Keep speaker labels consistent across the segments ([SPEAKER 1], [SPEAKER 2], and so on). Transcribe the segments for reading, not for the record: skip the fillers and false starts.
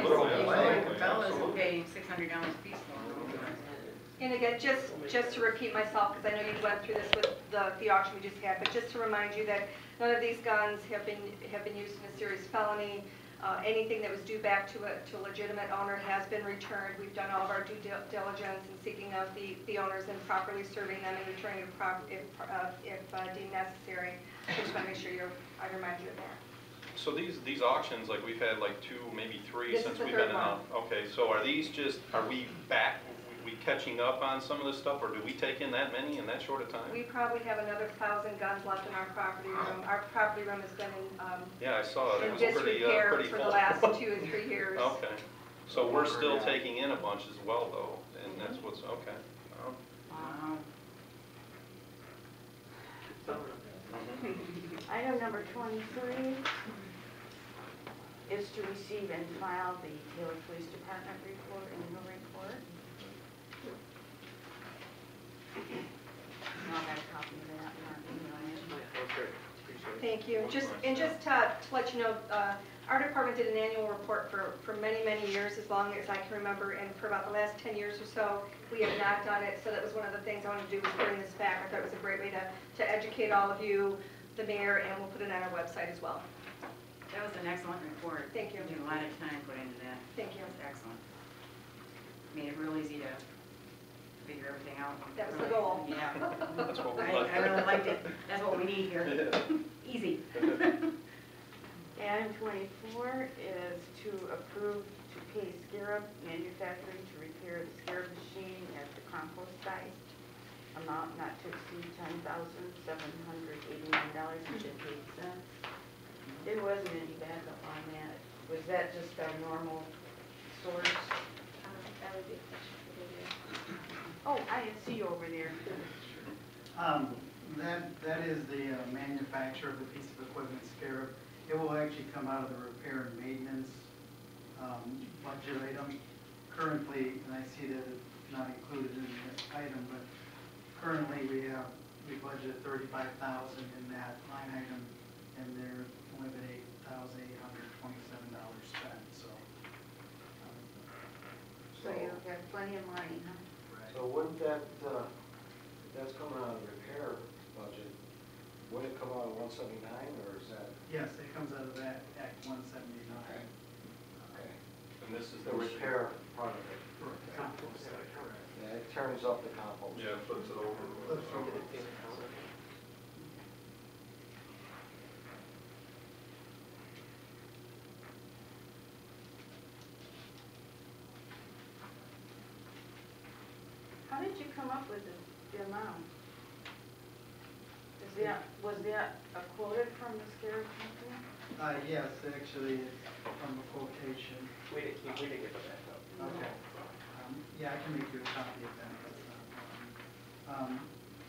[SPEAKER 1] always,
[SPEAKER 2] Absolutely.
[SPEAKER 1] fellas who pay $600 a piece for them.
[SPEAKER 3] And again, just to repeat myself, because I know you went through this with the auction we just had, but just to remind you that none of these guns have been used in a serious felony. Anything that was due back to a legitimate owner has been returned. We've done all of our due diligence in seeking out the owners and properly serving them and returning if deemed necessary. I just want to make sure I remind you of that.
[SPEAKER 2] So these auctions, like we've had like 2, maybe 3
[SPEAKER 3] This
[SPEAKER 2] since
[SPEAKER 3] is the
[SPEAKER 2] we've
[SPEAKER 3] third
[SPEAKER 2] been
[SPEAKER 3] one.
[SPEAKER 2] out. Okay, so are we catching up on some of this stuff, or do we take in that many in that short a time?
[SPEAKER 3] We probably have another 1,000 guns left in our property room. Our property room has been
[SPEAKER 2] Yeah, I saw it. It
[SPEAKER 3] in
[SPEAKER 2] was pretty
[SPEAKER 3] disrepair
[SPEAKER 2] pretty
[SPEAKER 3] for
[SPEAKER 2] full.
[SPEAKER 3] the last 2 or 3 years.
[SPEAKER 2] Okay, so we're still taking in a bunch as well, though, and that's what's okay.
[SPEAKER 1] Wow.
[SPEAKER 4] Item number 23 is to receive and file the Taylor Police Department report, annual report. I'll have a copy of that in our email.
[SPEAKER 5] Okay.
[SPEAKER 3] Thank you. Just to let you know, our department did an annual report for many, many years, as long as I can remember, and for about the last 10 years or so, we have not done it. So that was one of the things I wanted to do, was bring this back. I thought it was a great way to educate all of you, the mayor, and we'll put it on our website as well.
[SPEAKER 1] That was an excellent report.
[SPEAKER 3] Thank you.
[SPEAKER 1] You did a lot of time put into that.
[SPEAKER 3] Thank you.
[SPEAKER 1] That's excellent. Made it real easy to figure everything out.
[SPEAKER 3] That was the goal.
[SPEAKER 1] Yeah.
[SPEAKER 2] That's what we
[SPEAKER 1] I really liked it. That's what we need here. Easy.
[SPEAKER 4] Item 24 is to approve to pay Scarab Manufacturing to repair the Scarab Machine at the compost site. Amount not to exceed $10,789.58. There wasn't any backup on that. Was that just our normal source?
[SPEAKER 3] That would be a question for the mayor.
[SPEAKER 4] Oh, I see you over there.
[SPEAKER 6] That is the manufacturer of the piece of equipment, Scarab. It will actually come out of the repair and maintenance budget item. Currently, and I see that it's not included in this item, but currently we budgeted $35,000 in that line item, and there's only been $8,827 spent.
[SPEAKER 4] So you have plenty of money, huh?
[SPEAKER 5] So wouldn't that, that's coming out of the repair budget, would it come out of 179, or is that?
[SPEAKER 6] Yes, it comes out of that Act 179.
[SPEAKER 5] Okay.
[SPEAKER 2] And this is
[SPEAKER 5] The repair part of it.
[SPEAKER 6] Compost site, correct.
[SPEAKER 5] Yeah, it turns up the compost.
[SPEAKER 2] Yeah, flips it over.
[SPEAKER 6] Flips over.
[SPEAKER 4] How did you come up with the amount? Was that quoted from the Scarab company?
[SPEAKER 6] Yes, actually, it's from a quotation.
[SPEAKER 7] We didn't get the backup.
[SPEAKER 6] Okay. Yeah, I can make you a copy of that. That's not a problem.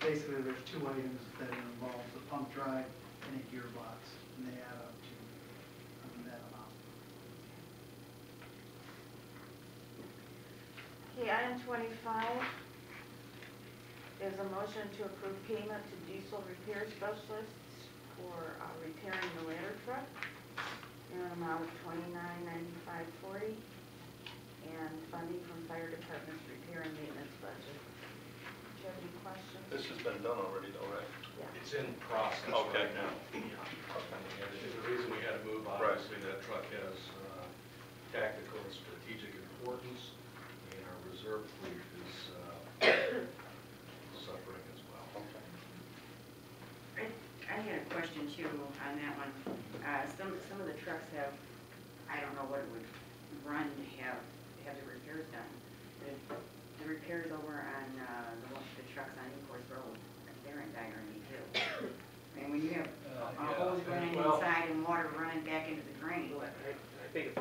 [SPEAKER 6] Basically, there's 2 items that involve the pump drive and a gearbox, and they add up to that amount.
[SPEAKER 4] Okay, item 25 is a motion to approve payment to diesel repair specialists for repairing the ladder truck in an amount of $29,9540 and funding from fire department's repair and maintenance budget. Do you have any questions?
[SPEAKER 2] This has been done already, though, right?
[SPEAKER 4] Yeah.
[SPEAKER 8] It's in process
[SPEAKER 2] Okay.
[SPEAKER 8] right now. And the reason we had to move, obviously, that truck has tactical and strategic importance, and our reserve fleet is suffering as well.
[SPEAKER 1] I had a question too on that one. Some of the trucks have, I don't know what it would run to have the repairs done. The repairs over on the trucks on Newport Road, they're in dire need too. I mean, when you have a hose running inside and water running back into the drain.
[SPEAKER 7] I think it's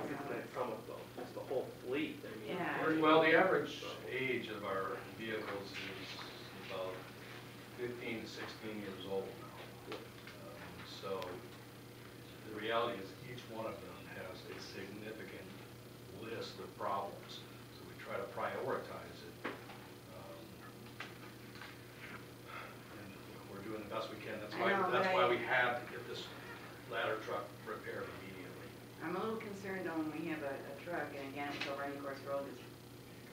[SPEAKER 7] from it's the whole fleet. I mean,
[SPEAKER 1] Yeah.
[SPEAKER 8] Well, the average age of our vehicles is about 15 to 16 years old now. So the reality is each one of them has a significant list of problems. So we try to prioritize it. And we're doing the best we can. That's why we had to get this ladder truck repaired immediately.
[SPEAKER 1] I'm a little concerned concerned though when we have a truck, and again, it's over Running Course Road, that's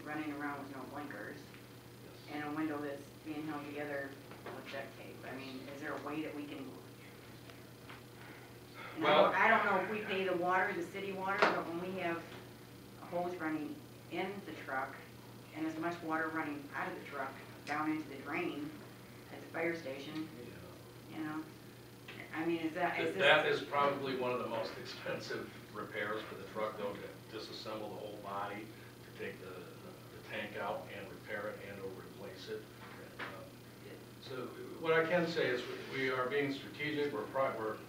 [SPEAKER 1] running around with no blinkers, and a window that's being held together with duct tape. I mean, is there a way that we can? And
[SPEAKER 8] Well-
[SPEAKER 1] I don't know if we pay the water, the city water, but when we have a hose running in the truck and as much water running out of the truck down into the drain at the fire station, you know? I mean, is that, is this?
[SPEAKER 8] That is probably one of the most expensive repairs for the truck, though, to disassemble the whole body, to take the tank out and repair it and or replace it. So what I can say is we are being strategic, we're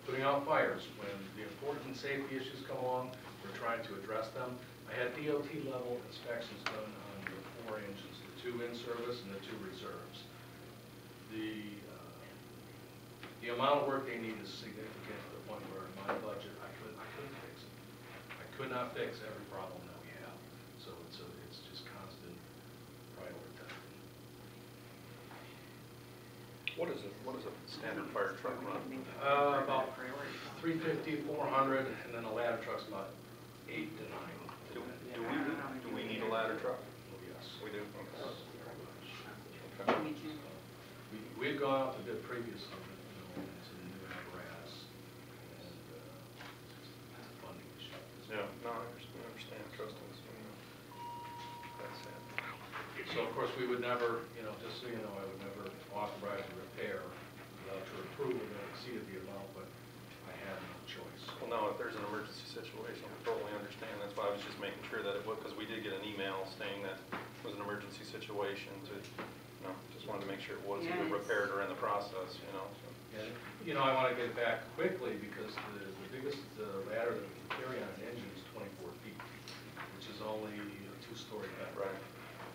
[SPEAKER 8] putting out fires. When the important safety issues come along, we're trying to address them. I had DOT level inspections done on the 4 engines, the 2 in service and the 2 reserves. The amount of work they need is significant to the point where in my budget, I couldn't fix it. I could not fix every problem that we have. So it's just constant prioritizing.
[SPEAKER 2] What is a standard fire truck run?
[SPEAKER 8] About 350, 400, and then a ladder truck's about 8 to 9.
[SPEAKER 2] Do we need a ladder truck?
[SPEAKER 8] Oh, yes.
[SPEAKER 2] We do? Okay.
[SPEAKER 1] Me too.
[SPEAKER 8] We've gone out to bid previously, into the new apparatus, and it's a funding issue.
[SPEAKER 2] Yeah, no, I understand, trust us. That's it.
[SPEAKER 8] So of course, we would never, just so you know, I would never authorize a repair without your approval that exceeded the amount, but I had no choice.
[SPEAKER 2] Well, no, if there's an emergency situation, I totally understand. That's why I was just making sure that it was, because we did get an email saying that it was an emergency situation to, just wanted to make sure it was either repaired or in the process, so.
[SPEAKER 8] And, I want to get back quickly because the biggest ladder that we can carry on an engine is 24 feet, which is only a 2-story ladder.
[SPEAKER 2] Right.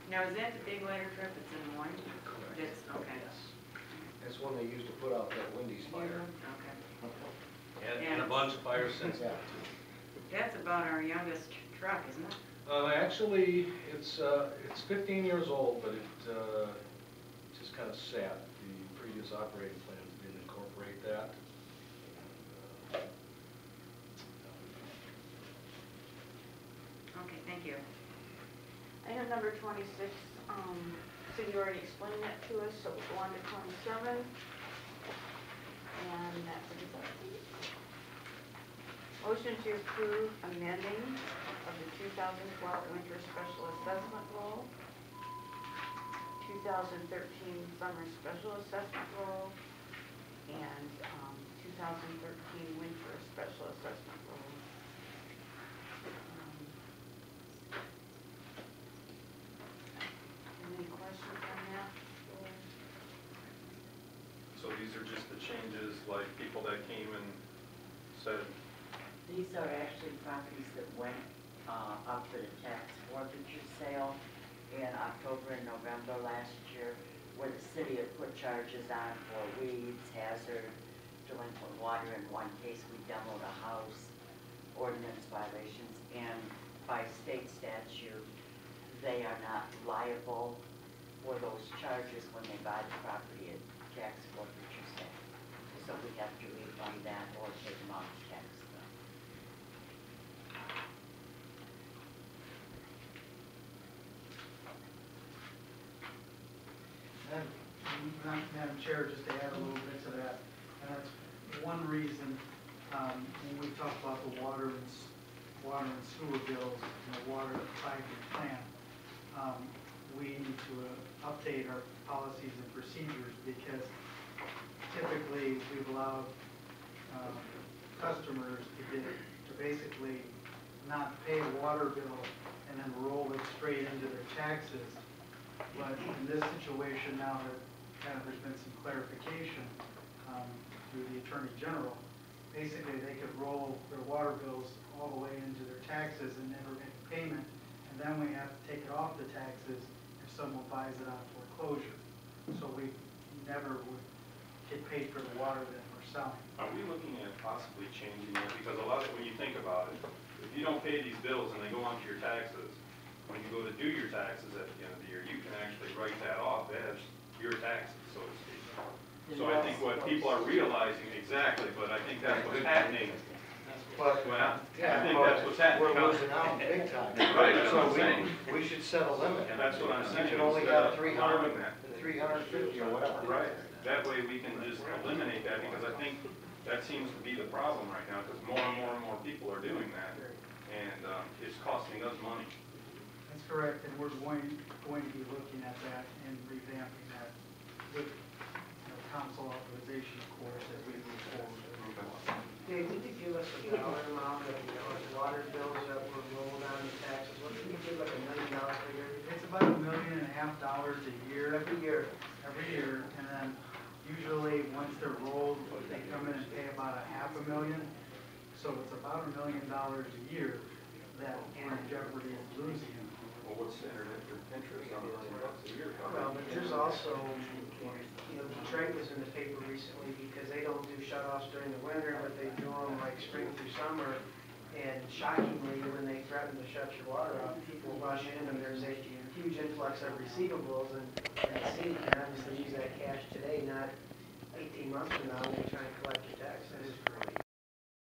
[SPEAKER 1] Now, is that the big ladder truck that's in one?
[SPEAKER 8] Correct.
[SPEAKER 1] That's, okay.
[SPEAKER 8] Yes.
[SPEAKER 5] That's one they used to put out that Wendy's fire.
[SPEAKER 1] Okay.
[SPEAKER 8] And a bunch of fires since then,
[SPEAKER 5] Yeah.
[SPEAKER 8] too.
[SPEAKER 1] That's about our youngest truck, isn't it?
[SPEAKER 8] Actually, it's 15 years old, but it just kind of sat. The previous operating plans didn't incorporate that.
[SPEAKER 1] Okay, thank you.
[SPEAKER 4] Item number 26, Cindy already explained that to us, so we'll go on to 27. And that's it. Motion to approve amending of the 2012 winter special assessment roll, 2013 summer special assessment roll, and 2013 winter special assessment roll. Any questions on that?
[SPEAKER 2] So these are just the changes, like people that came and said,
[SPEAKER 9] These are actually properties that went up for the tax forfeiture sale in October and November last year, where the city had put charges on for weeds, hazard, delinquent water. In one case, we demoed a house, ordinance violations, and by state statute, they are not liable for those charges when they buy the property at tax forfeiture sale. So we have to refund that or take them off the tax bill.
[SPEAKER 6] And, Madam Chair, just to add a little bit to that, and that's one reason, when we talk about the water and sewer bills and the water 5-year plan, we need to update our policies and procedures because typically we've allowed customers to basically not pay a water bill and then roll it straight into their taxes. But in this situation now, there's been some clarification through the Attorney General. Basically, they could roll their water bills all the way into their taxes and never make a payment, and then we have to take it off the taxes if someone buys it on foreclosure. So we never would get paid for the water that we're selling.
[SPEAKER 2] are we looking at possibly changing that? Because a lot of, when you think about it, if you don't pay these bills and they go onto your taxes, when you go to do your taxes at the end of the year, you can actually write that off as your taxes, so to speak. So I think what people are realizing, exactly, but I think that's what's happening.
[SPEAKER 5] But,
[SPEAKER 2] Well, I
[SPEAKER 5] yeah,
[SPEAKER 2] think that's what's happening.
[SPEAKER 5] we're losing out big time.
[SPEAKER 2] Right, that's what I'm
[SPEAKER 5] So
[SPEAKER 2] saying.
[SPEAKER 5] we should set a limit.
[SPEAKER 2] And that's what I'm
[SPEAKER 5] You
[SPEAKER 2] saying.
[SPEAKER 5] should only
[SPEAKER 2] instead
[SPEAKER 5] have
[SPEAKER 2] of
[SPEAKER 5] 300,
[SPEAKER 2] allowing that.
[SPEAKER 5] 350 or whatever.
[SPEAKER 2] Right, that way we can just eliminate that, because I think that seems to be the problem right now, because more and more people are doing that, and it's costing us money.
[SPEAKER 6] That's correct, and we're going to be looking at that and revamping that with, council authorization, of course, as we move forward.
[SPEAKER 10] Dave, could you give us a dollar amount of water bills that were rolled on the taxes? What could you give like $1 million figure?
[SPEAKER 6] It's about $1.5 million a year.
[SPEAKER 10] Every year.
[SPEAKER 6] Every year, and then usually, once they're rolled, they come in and pay about $500,000. So it's about $1 million a year that we're in jeopardy of losing.
[SPEAKER 2] Well, what's the interest on $1 million a year?
[SPEAKER 10] Well, but there's also, Detroit was in the paper recently because they don't do shut-offs during the winter, but they do them like spring through summer. And shockingly, when they threaten to shut your water off, people rush in and there's a huge influx of receivables and the city can obviously use that cash today, not 18 months from now when they try and collect